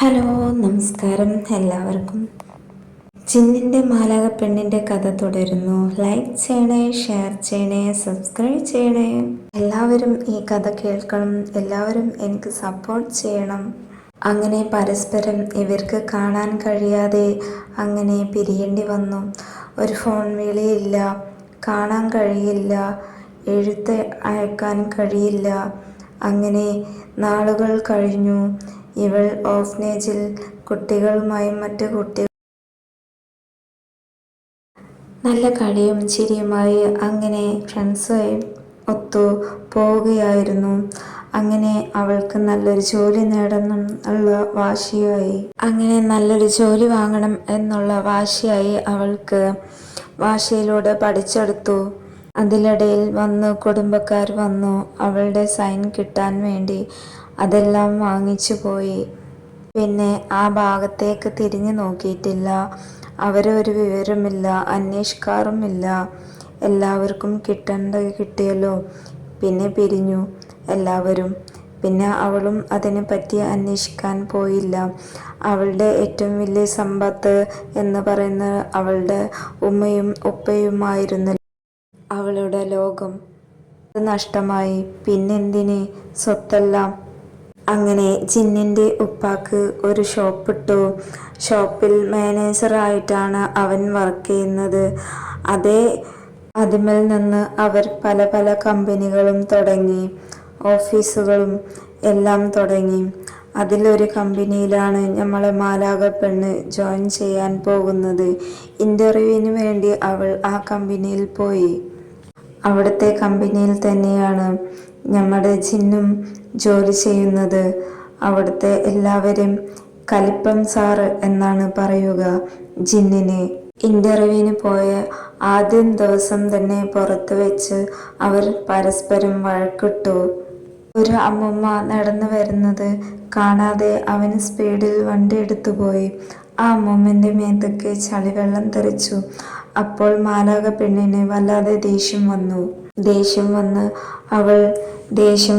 Hello, നമസ്കാരം എല്ലാവർക്കും. ജിന്നിൻ്റെ മാലാഖ പെണ്ണിൻ്റെ കഥ തുടരുന്നു. ലൈക്ക് ചെയ്യണേ, ഷെയർ ചെയ്യണേ, സബ്സ്ക്രൈബ് ചെയ്യണേ. എല്ലാവരും ഈ കഥ കേൾക്കണം, എല്ലാവരും എനിക്ക് സപ്പോർട്ട് ചെയ്യണം. അങ്ങനെ പരസ്പരം ഇവർക്ക് കാണാൻ കഴിയാതെ അങ്ങനെ പിരിയേണ്ടി വന്നു. ഒരു ഫോൺ വിളിയില്ല, കാണാൻ കഴിയില്ല, എഴുത്ത് അയക്കാൻ കഴിയില്ല. അങ്ങനെ നാളുകൾ കഴിഞ്ഞു. ഇവൾ ഓർഫനേജിൽ കുട്ടികളുമായും മറ്റു കുട്ടികൾ നല്ല കളിയും ചിരിയുമായി അങ്ങനെ ഫ്രണ്ട്സുമായി ഒത്തു പോവുകയായിരുന്നു. അങ്ങനെ അവൾക്ക് നല്ലൊരു ജോലി നേടണം എന്നുള്ള വാശിയായി. അങ്ങനെ നല്ലൊരു ജോലി വാങ്ങണം എന്നുള്ള വാശിയായി അവൾക്ക്. വാശിയിലൂടെ പഠിച്ചെടുത്തു. അതിനിടയിൽ കുടുംബക്കാർ വന്നു അവളുടെ സൈൻ കിട്ടാൻ വേണ്ടി. അതെല്ലാം വാങ്ങിച്ചു പോയി. പിന്നെ ആ ഭാഗത്തേക്ക് തിരിഞ്ഞു നോക്കിയിട്ടില്ല. അവരൊരു വിവരമില്ല, അന്വേഷിക്കാറുമില്ല. എല്ലാവർക്കും കിട്ടേണ്ടത് കിട്ടിയല്ലോ. പിന്നെ പിരിഞ്ഞു എല്ലാവരും. പിന്നെ അവളും അതിനെ പറ്റി അന്വേഷിക്കാൻ പോയില്ല. അവളുടെ ഏറ്റവും വലിയ സമ്പത്ത് എന്ന് പറയുന്നത് അവളുടെ ഉമ്മയും ഉപ്പയുമായിരുന്നു. അവളുടെ ലോകം അത് നഷ്ടമായി. പിന്നെന്തിന് സ്വത്തെല്ലാം. അങ്ങനെ ജിന്നിൻ്റെ ഉപ്പാക്ക് ഒരു ഷോപ്പിട്ടു. ഷോപ്പിൽ മാനേജറായിട്ടാണ് അവൻ വർക്ക് ചെയ്യുന്നത്. അതിൽ നിന്ന് അവർ പല പല കമ്പനികളും തുടങ്ങി, ഓഫീസുകളും എല്ലാം തുടങ്ങി. അതിലൊരു കമ്പനിയിലാണ് നമ്മളെ മാലാഖ പെണ്ണ് ജോയിൻ ചെയ്യാൻ പോകുന്നത്. ഇൻ്റർവ്യൂവിന് വേണ്ടി അവൾ ആ കമ്പനിയിൽ പോയി. അവിടുത്തെ കമ്പനിയിൽ തന്നെയാണ് നമ്മുടെ ജിന്നും ജോലി ചെയ്യുന്നത്. അവിടുത്തെ എല്ലാവരും കലിപ്പം സാറ് എന്നാണ് പറയുക ജിന്നിന്. ഇൻ്റർവ്യൂവിന് പോയ ആദ്യ ദിവസം തന്നെ പുറത്ത് വെച്ച് അവർ പരസ്പരം വഴക്കിട്ടു. ഒരു അമ്മൂമ്മ നടന്നു വരുന്നത് കാണാതെ അവന് സ്പീഡിൽ വണ്ടി എടുത്തുപോയി. ആ അമ്മൂമ്മൻ്റെ മേത്തേക്ക് ചളിവെള്ളം തെറിച്ചു. അപ്പോൾ മാലാഖ പെണ്ണിന് വല്ലാതെ ദേഷ്യം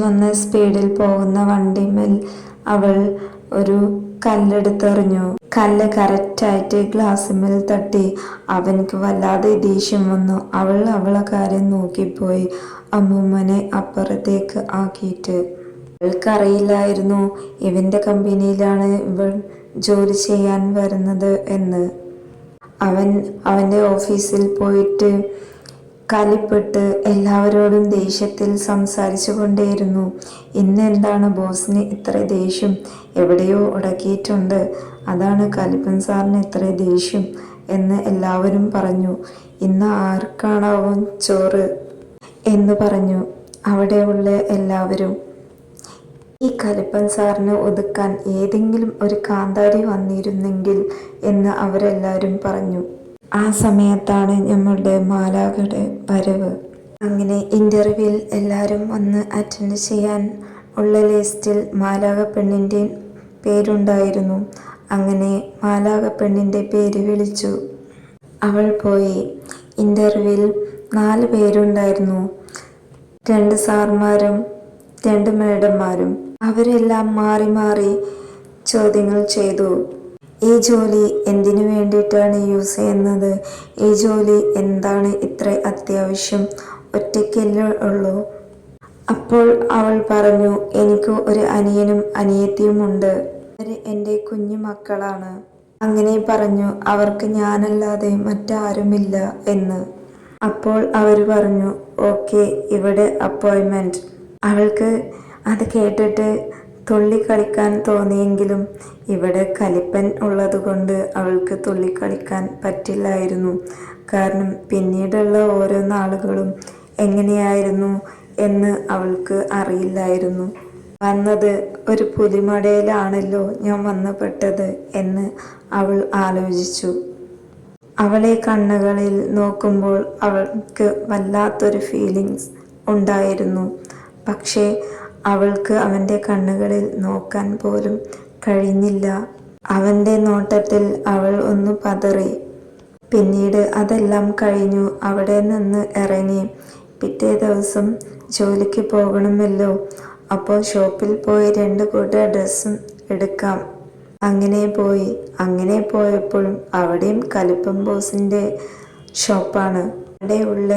വന്ന് സ്പീഡിൽ പോകുന്ന വണ്ടിമേൽ അവൾ ഒരു കല്ലെടുത്തെറിഞ്ഞു. കല്ല് കറക്റ്റായിട്ട് ഗ്ലാസ്സിന്മേൽ തട്ടി. അവനക്ക് വല്ലാതെ ദേഷ്യം വന്നു. അവളെ കാര്യം നോക്കിപ്പോയി അമ്മൂമ്മനെ അപ്പുറത്തേക്ക് ആക്കിയിട്ട്. അവൾക്കറിയില്ലായിരുന്നു ഇവൻ്റെ കമ്പനിയിലാണ് ഇവൾ ജോലി ചെയ്യാൻ വരുന്നത് എന്ന്. അവൻ്റെ ഓഫീസിൽ പോയിട്ട് കലിപ്പെട്ട് എല്ലാവരോടും ദേഷ്യത്തിൽ സംസാരിച്ചു കൊണ്ടേയിരുന്നു. ഇന്ന് എന്താണ് ബോസിന് ഇത്ര ദേഷ്യം? എവിടെയോ ഉടക്കിയിട്ടുണ്ട്, അതാണ് കലിപ്പൻ സാറിന് ഇത്ര ദേഷ്യം എന്ന് എല്ലാവരും പറഞ്ഞു. ഇന്ന് ആർക്കാണാവും ചോറ് എന്ന് പറഞ്ഞു അവിടെയുള്ള എല്ലാവരും. ഈ കലിപ്പൻ സാറിനെ ഒതുക്കാൻ ഏതെങ്കിലും ഒരു കാന്താരി വന്നിരുന്നെങ്കിൽ എന്ന് അവരെല്ലാവരും പറഞ്ഞു. ആ സമയത്താണ് നമ്മളുടെ മാലാഖയുടെ വരവ്. അങ്ങനെ ഇൻ്റർവ്യൂവിൽ എല്ലാവരും വന്ന് അറ്റൻഡ് ചെയ്യാൻ ഉള്ള ലിസ്റ്റിൽ മാലാഖ പെണ്ണിൻ്റെ പേരുണ്ടായിരുന്നു. അങ്ങനെ മാലാഖ പെണ്ണിൻ്റെ പേര് വിളിച്ചു. അവൾ പോയി. ഇൻ്റർവ്യൂവിൽ 4 പേരുണ്ടായിരുന്നു. 2 സാർമാരും 2 മേഡന്മാരും. അവരെല്ലാം മാറി മാറി ചോദ്യങ്ങൾ ചെയ്തു. ഈ ജോലി എന്തിനു വേണ്ടിയിട്ടാണ് യൂസ് ചെയ്യുന്നത്? ഈ ജോലി എന്താണ് ഇത്ര അത്യാവശ്യം? ഒറ്റയ്ക്കല്ലേ ഉള്ളൂ? അപ്പോൾ അവൾ പറഞ്ഞു, എനിക്ക് ഒരു അനിയനും അനിയത്തിയുമുണ്ട്. അവർ എൻ്റെ കുഞ്ഞു മക്കളാണ്. അങ്ങനെ പറഞ്ഞു. അവർക്ക് ഞാനല്ലാതെ മറ്റാരുമില്ല എന്ന്. അപ്പോൾ അവർ പറഞ്ഞു, ഓക്കെ, ഇവിടെ അപ്പോയിൻമെൻറ്റ്. അവൾക്ക് അത് കേട്ടിട്ട് തുള്ളിക്കളിക്കാൻ തോന്നിയെങ്കിലും ഇവിടെ കലിപ്പൻ ഉള്ളതുകൊണ്ട് അവൾക്ക് തുള്ളിക്കളിക്കാൻ പറ്റില്ലായിരുന്നു. കാരണം പിന്നീടുള്ള ഓരോ നാളുകളും എങ്ങനെയായിരുന്നു എന്ന് അവൾക്ക് അറിയില്ലായിരുന്നു. വന്നത് ഒരു പുലിമടയിലാണല്ലോ ഞാൻ വന്നുപെട്ടത് എന്ന് അവൾ ആലോചിച്ചു. അവളെ കണ്ണുകളിൽ നോക്കുമ്പോൾ അവൾക്ക് വല്ലാത്തൊരു ഫീലിങ്സ് ഉണ്ടായിരുന്നു. പക്ഷേ അവൾക്ക് അവൻ്റെ കണ്ണുകളിൽ നോക്കാൻ പോലും കഴിഞ്ഞില്ല. അവൻ്റെ നോട്ടത്തിൽ അവൾ ഒന്ന് പതറി. പിന്നീട് അതെല്ലാം കഴിഞ്ഞു. അവിടെ നിന്ന് ഇറങ്ങി. പിറ്റേ ദിവസം ജോലിക്ക് പോകണമല്ലോ. അപ്പോൾ ഷോപ്പിൽ പോയി 2 കൂട്ട ഡ്രസ്സും എടുക്കാം. അങ്ങനെ പോയപ്പോഴും അവിടെയും കലിപ്പൻ ബോസിൻ്റെ ഷോപ്പാണ്. അവിടെയുള്ള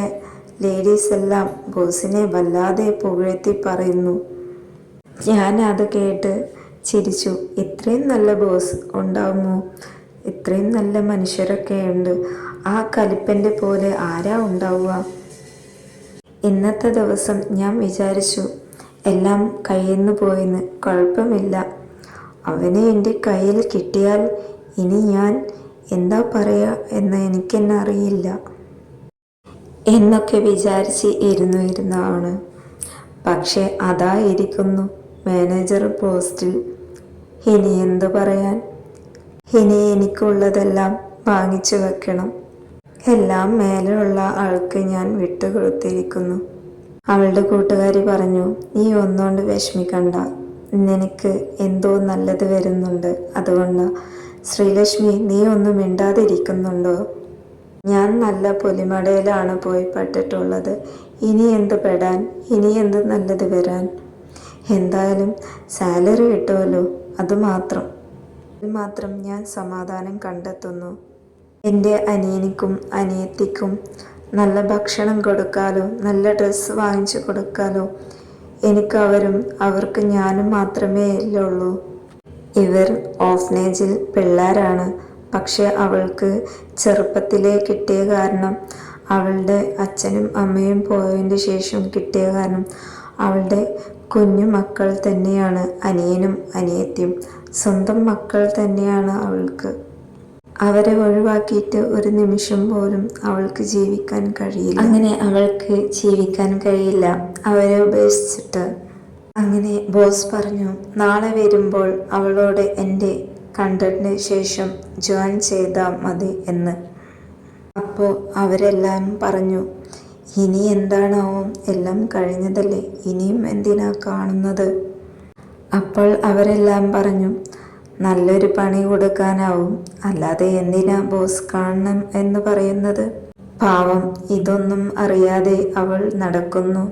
ലേഡീസ് എല്ലാം ബോസിനെ വല്ലാതെ പുകഴ്ത്തി പറയുന്നു. ഞാൻ അത് കേട്ട് ചിരിച്ചു. ഇത്രയും നല്ല ബോസ് ഉണ്ടാവുമോ? ഇത്രയും നല്ല മനുഷ്യരൊക്കെ ഉണ്ട്. ആ കലിപ്പൻ്റെ പോലെ ആരാ ഉണ്ടാവുക? ഇന്നത്തെ ദിവസം ഞാൻ വിചാരിച്ചു എല്ലാം കയ്യിൽ നിന്ന് പോയെന്ന്. കുഴപ്പമില്ല, അവനെ എൻ്റെ കയ്യിൽ കിട്ടിയാൽ ഇനി ഞാൻ എന്താ പറയുക എന്ന് എനിക്കെന്നെ അറിയില്ല എന്നൊക്കെ വിചാരിച്ച് ഇരുന്നാണ്. പക്ഷെ അതാ ഇരിക്കുന്നു മാനേജർ പോസ്റ്റിൽ. ഇനി എന്തു പറയാൻ? ഇനി എനിക്കുള്ളതെല്ലാം വാങ്ങിച്ചു വെക്കണം. എല്ലാം മേലെയുള്ള ആൾക്ക് ഞാൻ വിട്ടുകൊടുത്തിരിക്കുന്നു. അവളുടെ കൂട്ടുകാരി പറഞ്ഞു, നീ ഒന്നുകൊണ്ട് വിഷമിക്കണ്ട, നിനക്ക് എന്തോ നല്ലത് വരുന്നുണ്ട്, അതുകൊണ്ടാ. ശ്രീലക്ഷ്മി, നീ ഒന്നും മിണ്ടാതിരിക്കുന്നുണ്ടോ? ഞാൻ നല്ല പൊലിമടയിലാണ് പോയി പെട്ടിട്ടുള്ളത്. ഇനി എന്ത് പെടാൻ? ഇനി എന്ത് നല്ലത് വരാൻ? എന്തായാലും സാലറി കിട്ടുമല്ലോ, അതുമാത്രം ഞാൻ സമാധാനം കണ്ടെത്തുന്നു. എൻ്റെ അനിയനിക്കും അനിയത്തിക്കും നല്ല ഭക്ഷണം കൊടുക്കാലോ, നല്ല ഡ്രസ്സ് വാങ്ങിച്ചു കൊടുക്കാലോ. എനിക്ക് അവർക്ക് ഞാനും മാത്രമേ ഉള്ളൂ. ഇവർ ഓർഫനേജിൽ പിള്ളേരാണ്. പക്ഷെ അവൾക്ക് ചെറുപ്പത്തിലേ കിട്ടിയ കാരണം, അവളുടെ അച്ഛനും അമ്മയും പോയതിന് ശേഷം കിട്ടിയ കാരണം, അവളുടെ കുഞ്ഞു മക്കൾ തന്നെയാണ് അനിയനും അനിയത്തിയും. സ്വന്തം മക്കൾ തന്നെയാണ് അവൾക്ക്. അവരെ ഒഴിവാക്കിയിട്ട് ഒരു നിമിഷം പോലും അവൾക്ക് ജീവിക്കാൻ കഴിയില്ല. അങ്ങനെ അവൾക്ക് ജീവിക്കാൻ കഴിയില്ല അവരെ ഉപേക്ഷിച്ചിട്ട്. അങ്ങനെ ബോസ് പറഞ്ഞു, നാളെ വരുമ്പോൾ അവളോട് എൻ്റെ കണ്ടതിന് ശേഷം ജോയിൻ ചെയ്താൽ മതി എന്ന്. അപ്പോൾ അവരെല്ലാം പറഞ്ഞു, ഇനി എന്താണാവും, എല്ലാം കഴിഞ്ഞതല്ലേ, ഇനിയും എന്തിനാ കാണുന്നത്? അപ്പോൾ അവരെല്ലാം പറഞ്ഞു, നല്ലൊരു പണി കൊടുക്കാനാവും, അല്ലാതെ എന്തിനാ ബോസ് കാണണം എന്ന് പറയുന്നത്? പാവം, ഇതൊന്നും അറിയാതെ അവൾ നടക്കുന്നു.